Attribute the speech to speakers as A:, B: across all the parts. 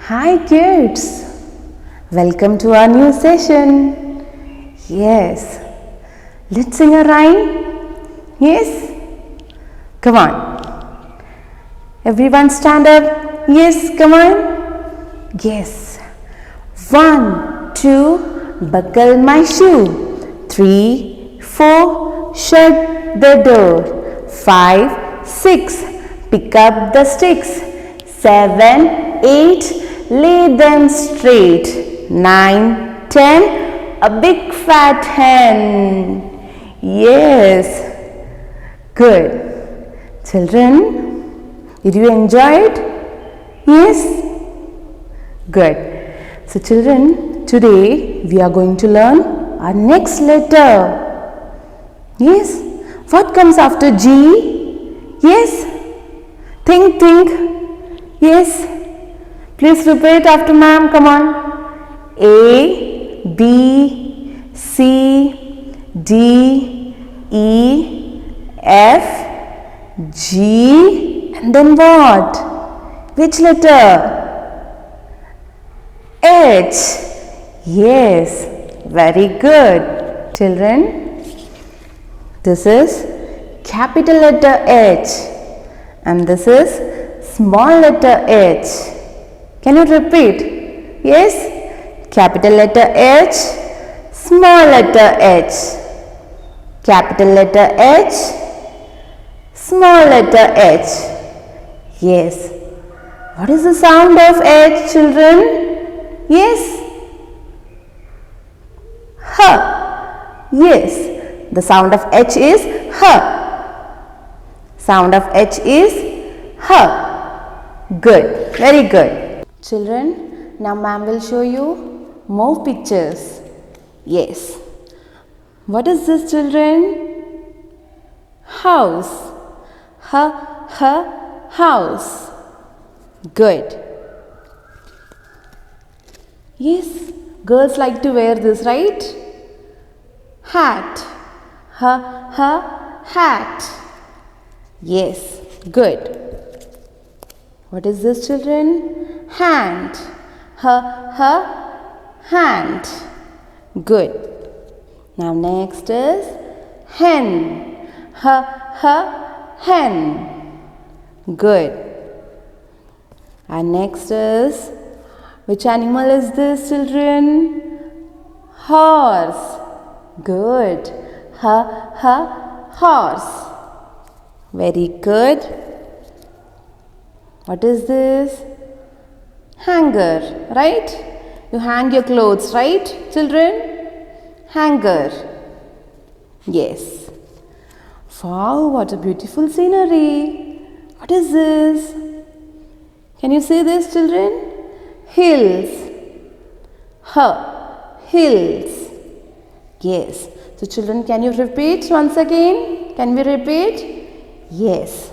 A: Hi kids, welcome to our new session. Yes, let's sing a rhyme. Yes, come on. Everyone stand up. Yes, come on. Yes. 1, 2, buckle my shoe. 3, 4, shut the door. 5, 6, pick up the sticks. 7, 8, lay them straight. 9, 10, a big fat hen. Yes, good. Children, did you enjoy it? Yes, good. So children, today we are going to learn our next letter. Yes, what comes after G? Yes, think. Yes. Please repeat after ma'am, come on. A, B, C, D, E, F, G, and then what? Which letter? H. Yes, very good. Children, this is capital letter H and this is small letter H. Can you repeat? Yes? Capital letter H, small letter H. Capital letter H, small letter H. Yes. What is the sound of H, children? Yes? H. Yes. The sound of H is H. Sound of H is H. Good. Very good. Children, now ma'am will show you more pictures. Yes. What is this, children? House. House. Good. Yes, girls like to wear this, right? Hat. Hat. Yes, good. What is this, children? Hand. Hand. Good. Now next is hen. Hen. Good. And next is, which animal is this, children? Horse. Good. Horse. Very good. What is this? Hanger, right? You hang your clothes, right, children? Hanger. Yes. Wow, what a beautiful scenery. What is this? Can you see this, children? Hills. Hills. Yes. So children, can you repeat once again? Can we repeat? Yes.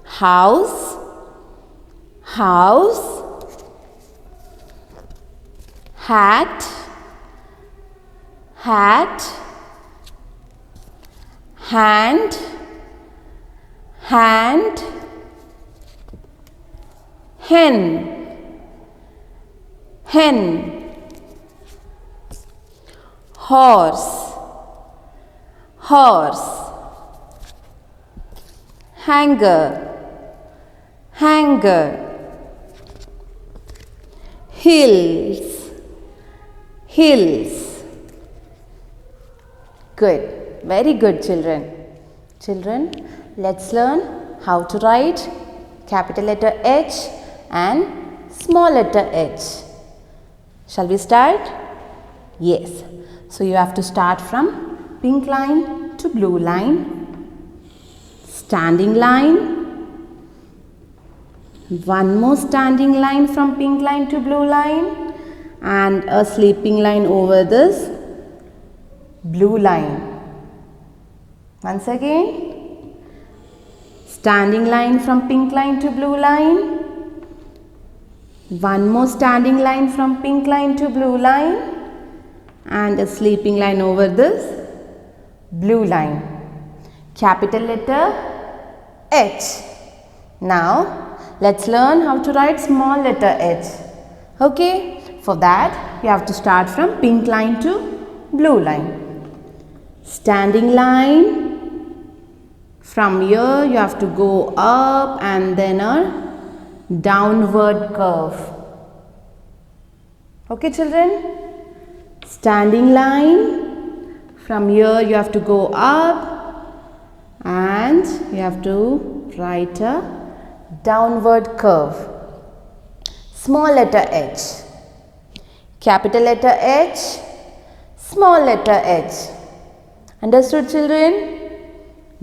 A: House. Hat. Hand. Hen. Horse. Hanger. Hills. Good. Very good, children. Children, let's learn how to write capital letter H and small letter h. Shall we start? Yes. So you have to start from pink line to blue line, standing line, one more standing line from pink line to blue line, and a sleeping line over this blue line. Once again. Standing line from pink line to blue line. One more standing line from pink line to blue line. And a sleeping line over this blue line. Capital letter H. Now let's learn how to write small letter H. Okay, for that you have to start from pink line to blue line. Standing line, from here you have to go up and then a downward curve. Okay children, standing line, from here you have to go up and you have to write a downward curve. Small letter H. Capital letter H, small letter H. Understood children?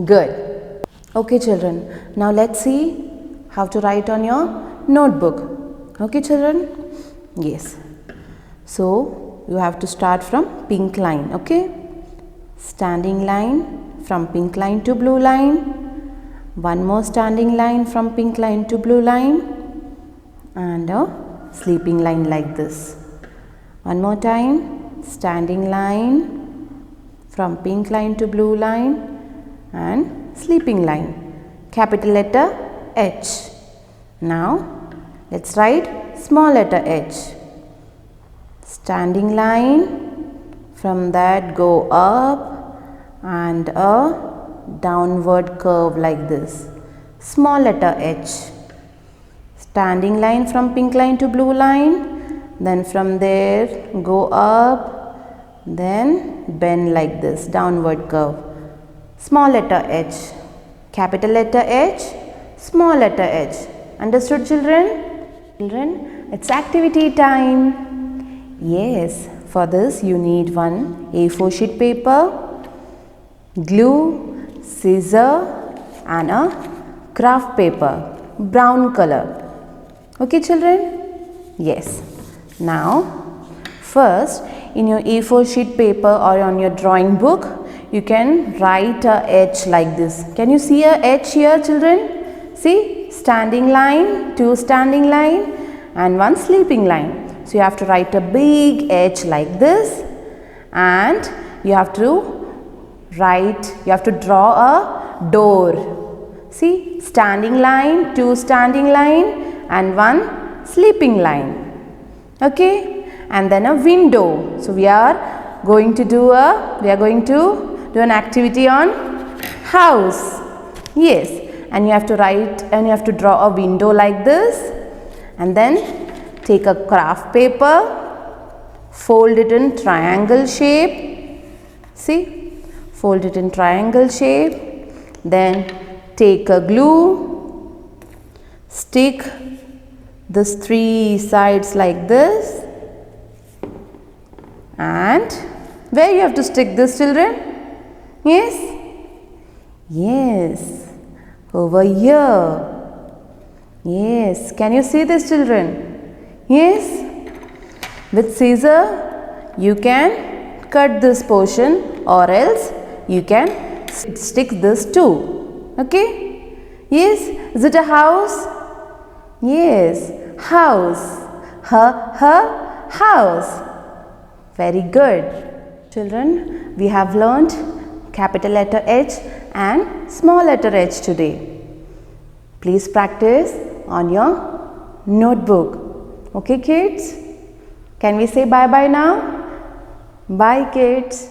A: Good. Okay children, now let's see how to write on your notebook. Okay children? Yes. So you have to start from pink line. Okay? Standing line from pink line to blue line. One more standing line from pink line to blue line. And a sleeping line like this. One more time. Standing line from pink line to blue line and sleeping line. Capital letter H. Now let's write small letter h. Standing line, from that go up and a downward curve like this. Small letter h. Standing line from pink line to blue line, then from there go up, then bend like this, downward curve. Small letter h. Capital letter H, small letter h. Understood children? Children, it's activity time. Yes, for this you need one A4 sheet paper, glue, scissor and a craft paper, brown color. Okay children? Yes. Now, first in your A4 sheet paper or on your drawing book, you can write a H like this. Can you see a H here children? See, standing line, two standing line and one sleeping line. So you have to write a big H like this and you have to draw a door. See, standing line, two standing line and one sleeping line. Okay, and then a window. So we are going to do an activity on house. Yes, and you have to draw a window like this and then take a craft paper, fold it in triangle shape. See, fold it in triangle shape. Then take a glue, stick this three sides like this. And where you have to stick this children? Yes? Yes, over here. Yes, can you see this children? Yes, with scissor you can cut this portion or else you can stick this too. Okay? Yes, is it a house? Yes, house. House. Very good. Children, we have learnt capital letter H and small letter h today. Please practice on your notebook. Okay kids? Can we say bye-bye now? Bye kids.